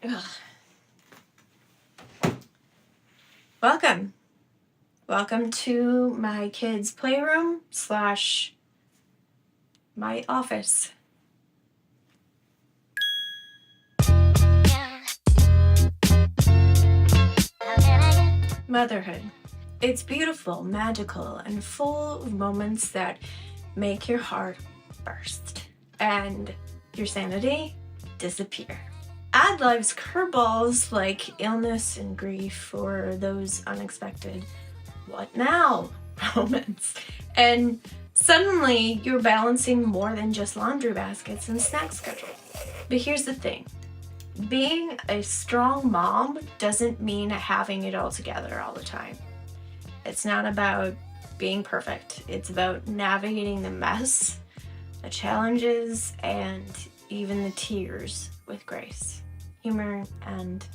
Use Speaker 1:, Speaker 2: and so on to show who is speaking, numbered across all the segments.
Speaker 1: Ugh. Welcome to my kids' playroom / my office. Motherhood. It's beautiful, magical, and full of moments that make your heart burst and your sanity disappear. Add life's curveballs like illness and grief or those unexpected what now moments. And suddenly you're balancing more than just laundry baskets and snack schedules. But here's the thing. Being a strong mom doesn't mean having it all together all the time. It's not about being perfect. It's about navigating the mess, the challenges, and even the tears with grace, humor, and,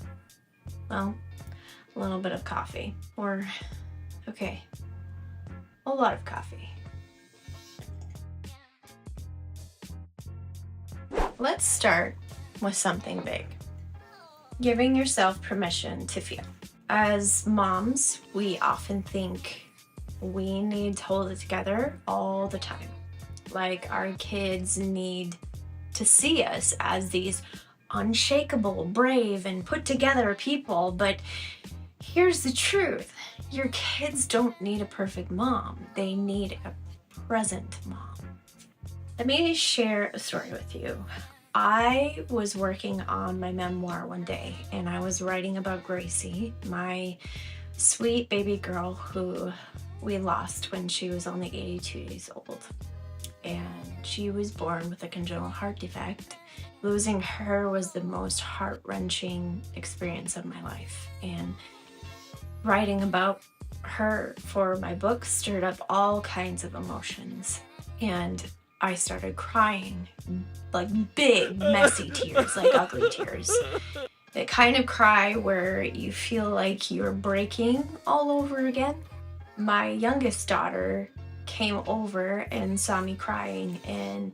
Speaker 1: well, a little bit of coffee. Or, okay, a lot of coffee. Let's start with something big. Giving yourself permission to feel. As moms, we often think we need to hold it together all the time. Like our kids need to see us as these unshakable, brave, and put together people. But here's the truth. Your kids don't need a perfect mom. They need a present mom. Let me share a story with you. I was working on my memoir one day, and I was writing about Gracie, my sweet baby girl who we lost when she was only 82 days old. And she was born with a congenital heart defect. Losing her was the most heart-wrenching experience of my life. And writing about her for my book stirred up all kinds of emotions. And I started crying, like big, messy tears, like ugly tears. The kind of cry where you feel like you're breaking all over again. My youngest daughter came over and saw me crying, and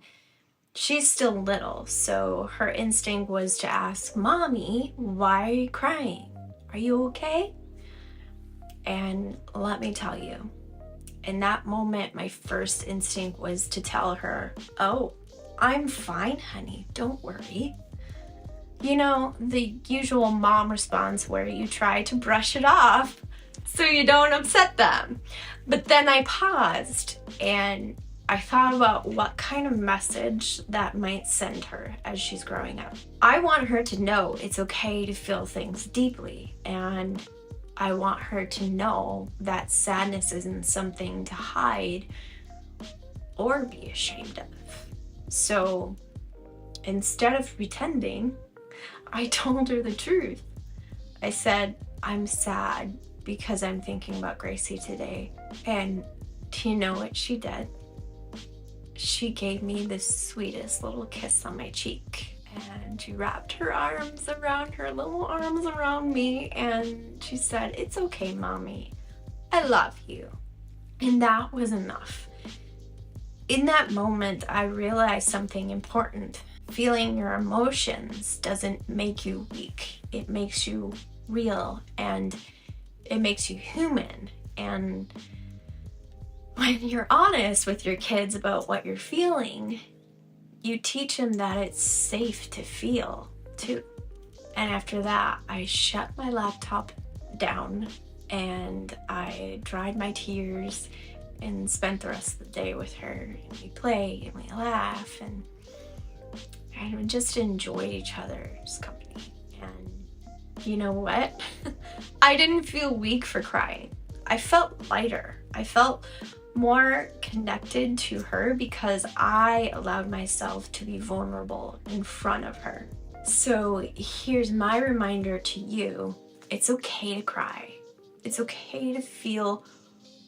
Speaker 1: she's still little, so her instinct was to ask, "Mommy, why are you crying? Are you okay?" And let me tell you, in that moment, my first instinct was to tell her, "Oh, I'm fine, honey, don't worry." You know, the usual mom response where you try to brush it off so you don't upset them. But then I paused and I thought about what kind of message that might send her as she's growing up. I want her to know it's okay to feel things deeply, and I want her to know that sadness isn't something to hide or be ashamed of. So instead of pretending, I told her the truth. I said, "I'm sad because I'm thinking about Gracie today." And do you know what she did? She gave me the sweetest little kiss on my cheek. And she wrapped her little arms around me, and she said, "It's okay, Mommy. I love you." And that was enough. In that moment, I realized something important. Feeling your emotions doesn't make you weak. It makes you real, and it makes you human. And when you're honest with your kids about what you're feeling, you teach them that it's safe to feel too. And after that, I shut my laptop down and I dried my tears and spent the rest of the day with her. And we play and we laugh and we just enjoyed each other's company. And you know what? I didn't feel weak for crying. I felt lighter. I felt more connected to her because I allowed myself to be vulnerable in front of her. So here's my reminder to you. It's okay to cry. It's okay to feel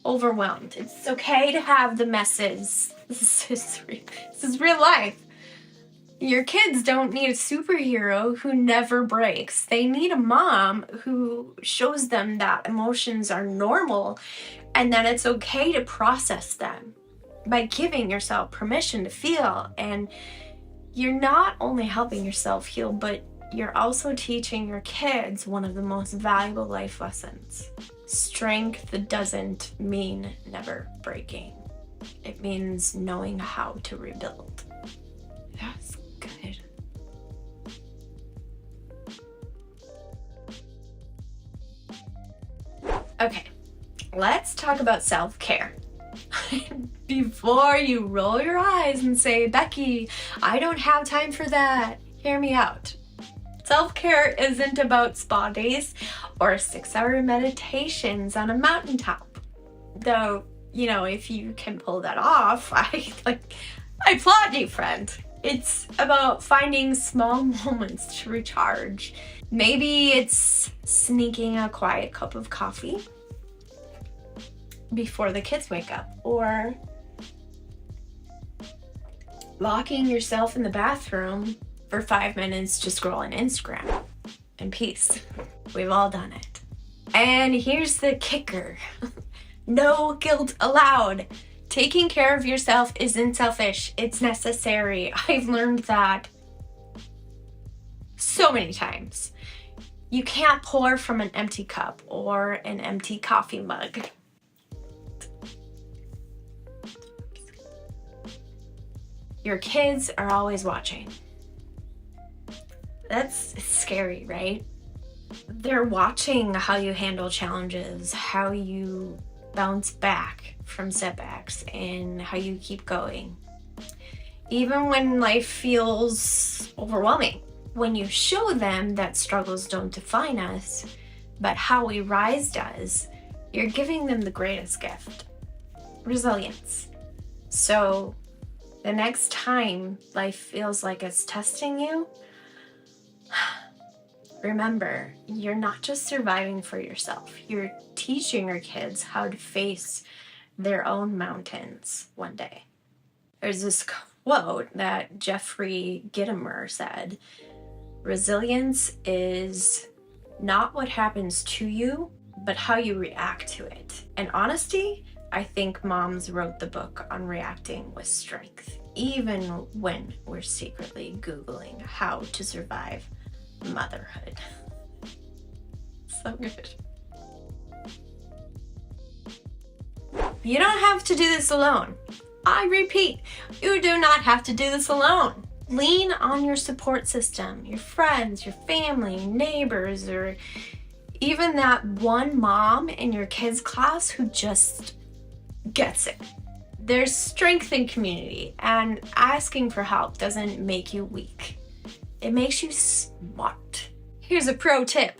Speaker 1: overwhelmed. It's okay to have the messes. This is real life. Your kids don't need a superhero who never breaks. They need a mom who shows them that emotions are normal and that it's okay to process them by giving yourself permission to feel. And you're not only helping yourself heal, but you're also teaching your kids one of the most valuable life lessons. Strength doesn't mean never breaking. It means knowing how to rebuild. That's good. Okay, let's talk about self-care. Before you roll your eyes and say, Becky, I don't have time for that, hear me out. Self-care isn't about spa days or 6-hour meditations on a mountaintop. Though, you know, if you can pull that off, I applaud you, friend. It's about finding small moments to recharge. Maybe it's sneaking a quiet cup of coffee before the kids wake up, or locking yourself in the bathroom for 5 minutes to scroll on Instagram in peace. We've all done it. And here's the kicker. No guilt allowed. Taking care of yourself isn't selfish, it's necessary. I've learned that so many times. You can't pour from an empty cup or an empty coffee mug. Your kids are always watching. That's scary, right? They're watching how you handle challenges, how you bounce back from setbacks, and how you keep going. Even when life feels overwhelming. When you show them that struggles don't define us, but how we rise does, you're giving them the greatest gift, resilience. So the next time life feels like it's testing you, remember, you're not just surviving for yourself. You're teaching your kids how to face their own mountains one day. There's this quote that Jeffrey Gitomer said, resilience is not what happens to you, but how you react to it. And honesty, I think moms wrote the book on reacting with strength, even when we're secretly Googling how to survive motherhood. So good. You don't have to do this alone. I repeat, you do not have to do this alone. Lean on your support system, your friends, your family, neighbors, or even that one mom in your kids' class who just gets it. There's strength in community, and asking for help doesn't make you weak. It makes you smart. Here's a pro tip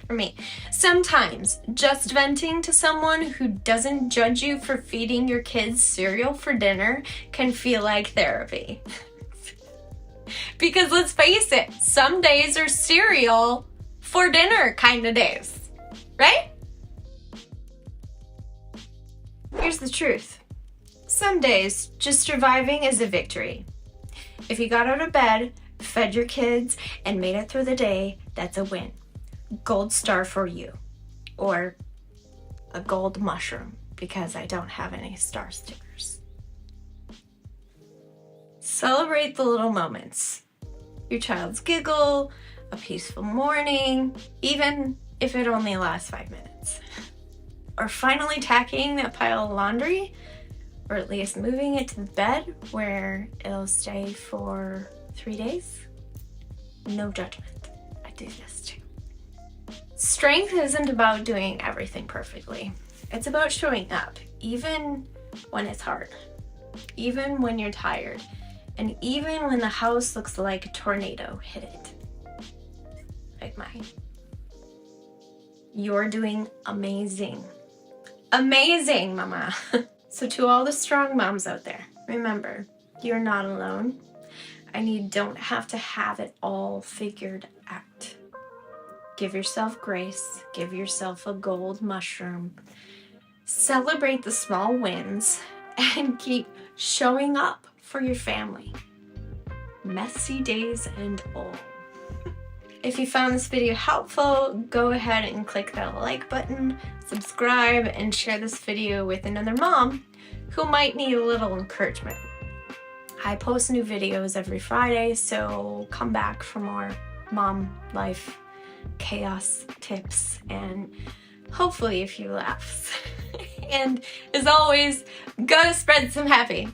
Speaker 1: for me. Sometimes just venting to someone who doesn't judge you for feeding your kids cereal for dinner can feel like therapy. Because let's face it, some days are cereal for dinner kind of days, right? Here's the truth. Some days, just surviving is a victory. If you got out of bed, fed your kids, and made it through the day, that's a win. Gold star for you. Or a gold mushroom, because I don't have any star stickers. Celebrate the little moments. Your child's giggle, a peaceful morning, even if it only lasts 5 minutes. Or finally tacking that pile of laundry, or at least moving it to the bed where it'll stay for 3 days. No judgment. I do this too. Strength isn't about doing everything perfectly. It's about showing up, even when it's hard, even when you're tired, and even when the house looks like a tornado hit it. Like mine. You're doing amazing. Amazing, mama. So to all the strong moms out there, remember, you're not alone, and you don't have to have it all figured out. Give yourself grace, give yourself a gold mushroom, celebrate the small wins, and keep showing up for your family. Messy days and all. If you found this video helpful, go ahead and click that like button, subscribe, and share this video with another mom who might need a little encouragement. I post new videos every Friday, so come back for more mom life chaos tips and hopefully a few laughs. And as always, go spread some happy.